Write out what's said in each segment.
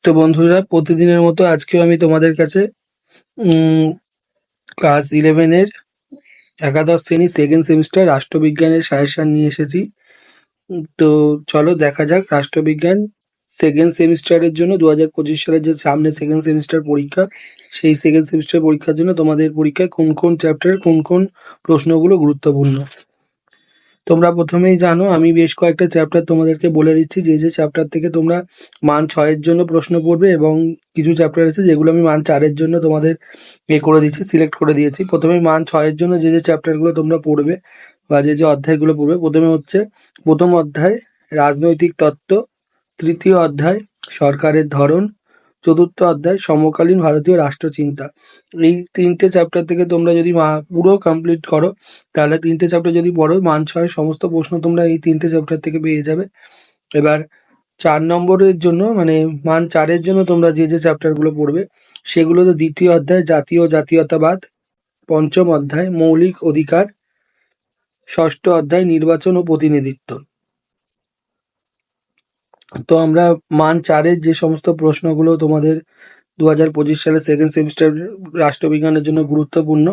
তো বন্ধুরা, প্রতিদিনের মতো আজকেও আমি তোমাদের কাছে উম ক্লাস 11 এর একাদশ শ্রেণী সেকেন্ড সেমিস্টার রাষ্ট্রবিজ্ঞানের সাজেশন নিয়ে এসেছি। তো চলো দেখা যাক রাষ্ট্রবিজ্ঞান সেকেন্ড সেমিস্টারের জন্য 2025 সালের যে সামনে সেকেন্ড সেমিস্টার পরীক্ষা, সেই সেকেন্ড সেমিস্টার পরীক্ষার জন্য তোমাদের পরীক্ষায় কোন কোন চ্যাপ্টারের কোন কোন প্রশ্নগুলো গুরুত্বপূর্ণ। তোমরা প্রথমেই জানো, আমি বেশ কয়েকটা চ্যাপ্টার তোমাদেরকে বলে দিচ্ছি, যে যে চ্যাপ্টার থেকে তোমরা মান 6-এর জন্য প্রশ্ন পড়বে, এবং কিছু চ্যাপ্টার আছে যেগুলো আমি মান 4-এর জন্য তোমাদের করে দিচ্ছি, সিলেক্ট করে দিয়েছি। প্রথমে মান 6-এর জন্য যে যে চ্যাপ্টারগুলো তোমরা পড়বে বা যে যে অধ্যায়গুলো পড়বে, প্রথমে হচ্ছে প্রথম অধ্যায় রাজনৈতিক তত্ত্ব, তৃতীয় অধ্যায় সরকারের ধরন, চতুর্থ অধ্যায় সমকালীন ভারতীয় রাষ্ট্রচিন্তা। এই তিনটে চ্যাপ্টার থেকে তোমরা যদি পুরো কমপ্লিট করো, তাহলে তিনটে চ্যাপ্টার যদি পড়ো, মান 6 সমস্ত প্রশ্ন তোমরা এই তিনটে চ্যাপ্টার থেকে পেয়ে যাবে। এবার 4 নম্বরের জন্য, মানে মান 4-এর জন্য তোমরা যে যে চ্যাপ্টারগুলো পড়বে, সেগুলো তো দ্বিতীয় অধ্যায় জাতীয় জাতীয়তাবাদ, পঞ্চম অধ্যায় মৌলিক অধিকার, ষষ্ঠ অধ্যায় নির্বাচন ও প্রতিনিধিত্ব। তো আমরা মান 4-এর যে সমস্ত প্রশ্নগুলো তোমাদের 2025 সালে সেকেন্ড সেমিস্টার রাষ্ট্রবিজ্ঞানের জন্য গুরুত্বপূর্ণ,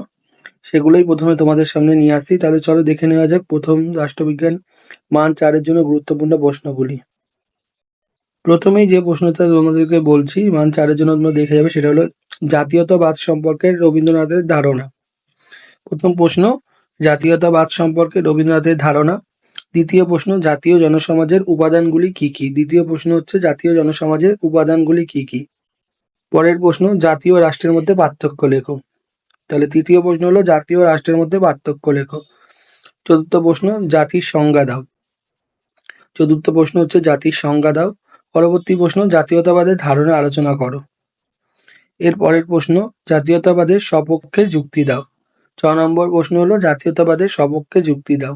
সেগুলোই প্রথমে তোমাদের সামনে নিয়ে আসছি। তাহলে চলো দেখে নেওয়া যাক প্রথম রাষ্ট্রবিজ্ঞান মান 4-এর জন্য গুরুত্বপূর্ণ প্রশ্নগুলি। প্রথমেই যে প্রশ্নটা তোমাদেরকে বলছি মান 4-এর জন্য তোমরা দেখে যাবে, সেটা হলো জাতীয়তাবাদ সম্পর্কে রবীন্দ্রনাথের ধারণা। প্রথম প্রশ্ন, জাতীয়তাবাদ সম্পর্কে রবীন্দ্রনাথের ধারণা। দ্বিতীয় প্রশ্ন, জাতীয় জনসমাজের উপাদানগুলি কি কি। দ্বিতীয় প্রশ্ন হচ্ছে জাতীয় জনসমাজের উপাদানগুলি কি কি। পরের প্রশ্ন, জাতীয় রাষ্ট্রের মধ্যে পার্থক্য লেখো। তাহলে তৃতীয় প্রশ্ন হলো জাতীয় রাষ্ট্রের মধ্যে পার্থক্য লেখো। চতুর্থ প্রশ্ন, জাতির সংজ্ঞা দাও। চতুর্থ প্রশ্ন হচ্ছে জাতির সংজ্ঞা দাও। পরবর্তী প্রশ্ন, জাতীয়তাবাদের ধারণা আলোচনা করো। এর পরের প্রশ্ন, জাতীয়তাবাদের সপক্ষে যুক্তি দাও। 6 নম্বর প্রশ্ন হলো জাতীয়তাবাদের সপক্ষে যুক্তি দাও।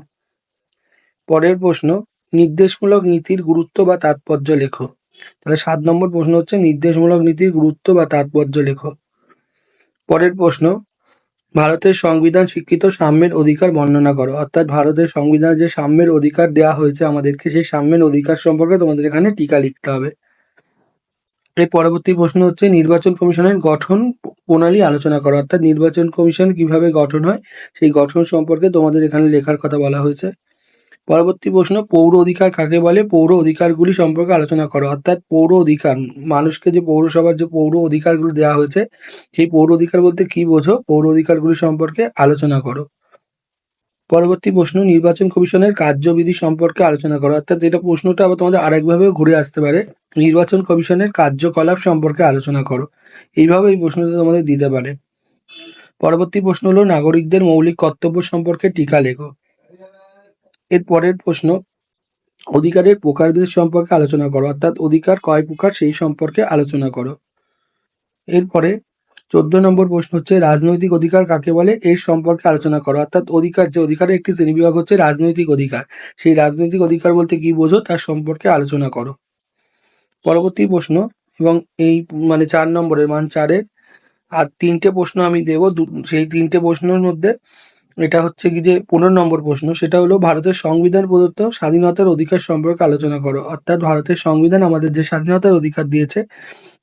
পরের প্রশ্ন, নির্দেশমূলক নীতির গুরুত্ব বা তাৎপর্য লেখো। তাহলে 7 নম্বর প্রশ্ন হচ্ছে নির্দেশমূলক নীতির গুরুত্ব বা তাৎপর্য লেখো। পরের প্রশ্ন, ভারতের সংবিধান স্বীকৃত সাম্যের অধিকার বর্ণনা করো। অর্থাৎ ভারতের সংবিধানে যে সাম্যের অধিকার দেওয়া হয়েছে আমাদেরকে, সেই সাম্যের অধিকার সম্পর্কে তোমাদের এখানে টিকা লিখতে হবে। এর পরবর্তী প্রশ্ন হচ্ছে নির্বাচন কমিশনের গঠন প্রণালী আলোচনা করো। অর্থাৎ নির্বাচন কমিশন কিভাবে গঠন হয়, সেই গঠন সম্পর্কে তোমাদের এখানে লেখার কথা বলা হয়েছে। পরবর্তী প্রশ্ন, পৌর অধিকার কাকে বলে, পৌর অধিকারগুলি সম্পর্কে আলোচনা করো। অর্থাৎ পৌর অধিকার, মানুষকে যে পৌরসভার যে পৌর অধিকারগুলো দেওয়া হয়েছে, সেই পৌর অধিকার বলতে কি বোঝো, পৌর অধিকারগুলি সম্পর্কে আলোচনা করো। পরবর্তী প্রশ্ন, নির্বাচন কমিশনের কার্যবিধি সম্পর্কে আলোচনা করো। অর্থাৎ এটা প্রশ্নটা আবার তোমাদের আরেকভাবেও ঘুরে আসতে পারে, নির্বাচন কমিশনের কার্যকলাপ সম্পর্কে আলোচনা করো। এইভাবে এই প্রশ্নটা তোমাদের দিতে পারে। পরবর্তী প্রশ্ন হলো নাগরিকদের মৌলিক কর্তব্য সম্পর্কে টিকা লেখো। এর পরের প্রশ্ন, অধিকারের প্রকারভেদ সম্পর্কে আলোচনা করো। অর্থাৎ অধিকার কয় প্রকার সেই সম্পর্কে আলোচনা করো। এরপরে 14 নম্বর প্রশ্ন হচ্ছে রাজনৈতিক অধিকার কাকে বলে, এর সম্পর্কে আলোচনা করো। অর্থাৎ অধিকার, যে অধিকারের একটি শ্রেণীবিভাগ হচ্ছে রাজনৈতিক অধিকার, সেই রাজনৈতিক অধিকার বলতে কি বোঝো তার সম্পর্কে আলোচনা করো। পরবর্তী প্রশ্ন, এবং এই মানে 4 নম্বরের মান 4-এর আর 3টে প্রশ্ন আমি দেবো, সেই 3টে প্রশ্নের মধ্যে এটা হচ্ছে কি যে 15 নম্বর প্রশ্ন, সেটা হলো ভারতের সংবিধান প্রদত্ত স্বাধীনতার অধিকার সম্পর্কে আলোচনা করো। অর্থাৎ ভারতের সংবিধান আমাদের যে স্বাধীনতার অধিকার দিয়েছে,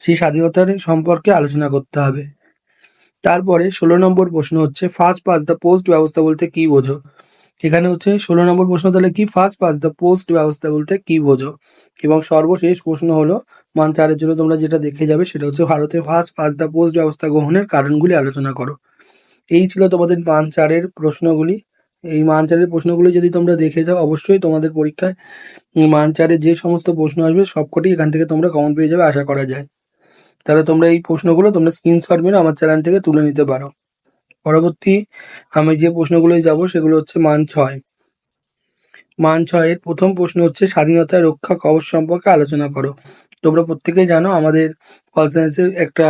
সেই স্বাধীনতার সম্পর্কে আলোচনা করতে হবে। তারপরে 16 নম্বর প্রশ্ন হচ্ছে ফার্স্ট পাস্ট দ্য পোস্ট ব্যবস্থা বলতে কি বোঝো। এখানে হচ্ছে 16 নম্বর প্রশ্ন, তাহলে কি ফার্স্ট পাস্ট দ্য পোস্ট ব্যবস্থা বলতে কি বোঝো। এবং সর্বশেষ প্রশ্ন হলো মান 4-এর জন্য তোমরা যেটা দেখে যাবে, সেটা হচ্ছে ভারতে ফার্স্ট পাস্ট দ্য পোস্ট ব্যবস্থা গ্রহণের কারণগুলি আলোচনা করো। এই ছিল তোমাদের মান 4-এর প্রশ্নগুলি। এই মান 4-এর প্রশ্নগুলি যদি তোমরা দেখে যাও, অবশ্যই তোমাদের পরীক্ষায় মান 4-এর যে সমস্ত প্রশ্ন আসবে সবকটি এখান থেকে তোমরা কমন পেয়ে যাবে আশা করা যায়। তাহলে তোমরা এই প্রশ্নগুলো তোমরা স্ক্রিনশট মেরে আমার চ্যানেল থেকে তুলে নিতে পারো। পরবর্তী আমি যে প্রশ্নগুলোয় যাব সেগুলো হচ্ছে মান 6। মান 6-এর প্রথম প্রশ্ন হচ্ছে স্বাধীনতা রক্ষা কবচ সম্পর্কে আলোচনা করো। তোমরা প্রত্যেকেই জানো আমাদের পল সায়েন্সের একটা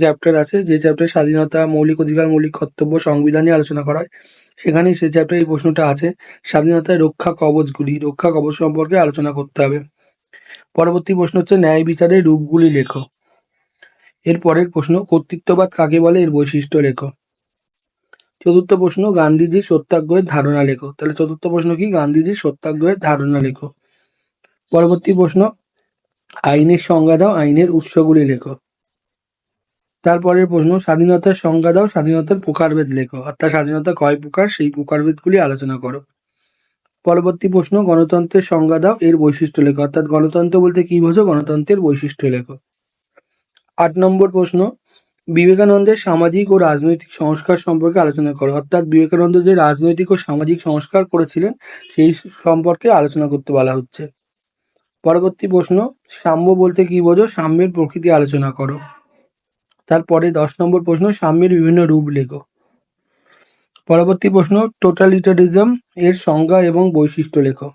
চ্যাপ্টার আছে, যে চ্যাপ্টারে স্বাধীনতা, মৌলিক অধিকার, মৌলিক কর্তব্য, সংবিধান নিয়ে আলোচনা করা হয়। সেখানেই সেই চ্যাপ্টারে এই প্রশ্নটা আছে, স্বাধীনতার রক্ষা কবচগুলি, রক্ষা কবচ সম্পর্কে আলোচনা করতে হবে। পরবর্তী প্রশ্ন হচ্ছে ন্যায় বিচারের রূপগুলি লেখো। এর পরের প্রশ্ন, কর্তৃত্ববাদ কাকে বলে, এর বৈশিষ্ট্য লেখো। চতুর্থ প্রশ্ন, গান্ধীজির সত্যাগ্রহের ধারণা লেখো। তাহলে চতুর্থ প্রশ্ন কি, গান্ধীজির সত্যাগ্রহের ধারণা লেখো। পরবর্তী প্রশ্ন, আইনের সংজ্ঞা দাও, আইনের উৎসগুলি লেখো। তারপরের প্রশ্ন, স্বাধীনতার সংজ্ঞা দাও, স্বাধীনতার প্রকারভেদ লেখো। অর্থাৎ স্বাধীনতা কয় প্রকার সেই প্রকারভেদগুলি আলোচনা করো। পরবর্তী প্রশ্ন, গণতন্ত্রের সংজ্ঞা দাও, এর বৈশিষ্ট্য লেখো। অর্থাৎ গণতন্ত্র বলতে কি বোঝো, গণতন্ত্রের বৈশিষ্ট্য লেখো। 8 নম্বর প্রশ্ন, বিবেকানন্দের সামাজিক ও রাজনৈতিক সংস্কার সম্পর্কে আলোচনা করো। অর্থাৎ বিবেকানন্দ যে রাজনৈতিক ও সামাজিক সংস্কার করেছিলেন সেই সম্পর্কে আলোচনা করতে বলা হচ্ছে। পরবর্তী প্রশ্ন, সাম্য বলতে কি বোঝো, সাম্যের প্রকৃতি আলোচনা করো। তারপরে 10 নম্বর প্রশ্ন, সাম্যের বিভিন্ন রূপ লেখো। পরবর্তী প্রশ্ন, টোটালিটারিজম এর সংজ্ঞা এবং বৈশিষ্ট্য লেখো।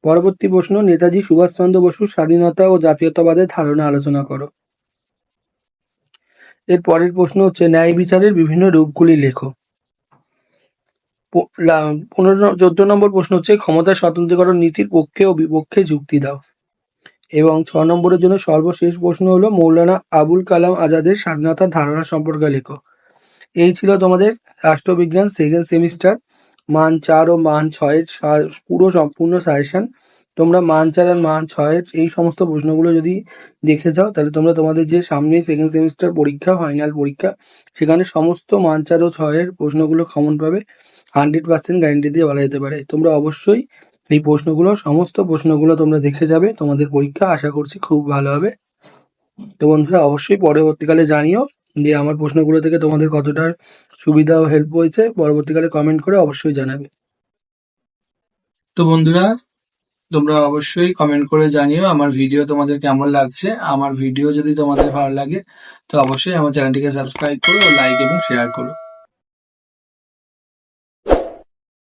পরবর্তী প্রশ্ন, নেতাজি সুভাষচন্দ্র বসুর স্বাধীনতা ও জাতীয়তাবাদের ধারণা আলোচনা করো। এর পরের প্রশ্ন হচ্ছে, ন্যায় বিচারের বিভিন্ন রূপগুলি লেখো। 14 নম্বর প্রশ্ন হচ্ছে, ক্ষমতা স্বতন্ত্রীকরণ নীতির পক্ষে ও বিপক্ষে যুক্তি দাও। এবং 6 নম্বরের জন্য সর্বশেষ প্রশ্ন হলো, মৌলানা আবুল কালাম আজাদের স্বাধীনতার ধারণা সম্পর্কে লেখো। এই ছিল তোমাদের রাষ্ট্রবিজ্ঞান সেকেন্ড সেমিস্টার মান 4 ও মান 6 এর পুরো সম্পূর্ণ সাজেশন। তোমরা মান 4 আর মান 6 এর এই সমস্ত প্রশ্নগুলো যদি দেখে যাও তাহলে তোমরা তোমাদের যে সামনে সেকেন্ড সেমিস্টার পরীক্ষা, ফাইনাল পরীক্ষা, সেখানে সমস্ত মান 4 ও 6 এর প্রশ্নগুলো কমন পাবে, 100% গ্যারান্টি দিয়ে বলা যেতে পারে। তোমরা অবশ্যই এই প্রশ্নগুলো, সমস্ত প্রশ্নগুলো তোমরা দেখে যাবে, তোমাদের পরীক্ষা আশা করছি খুব ভালো হবে। তো বন্ধুরা, অবশ্যই পরবর্তীকালে জানিও যে আমার প্রশ্নগুলো থেকে তোমাদের কতটা সুবিধা ও হেল্প হয়েছে। পরবর্তীকালে কমেন্ট করে অবশ্যই জানাবে। তো বন্ধুরা, তোমরা অবশ্যই কমেন্ট করে জানিও আমার ভিডিও তোমাদের কেমন লাগছে। আমার ভিডিও যদি তোমাদের ভালো লাগে তো অবশ্যই আমার চ্যানেলটিকে সাবস্ক্রাইব করো, লাইক এবং শেয়ার করো।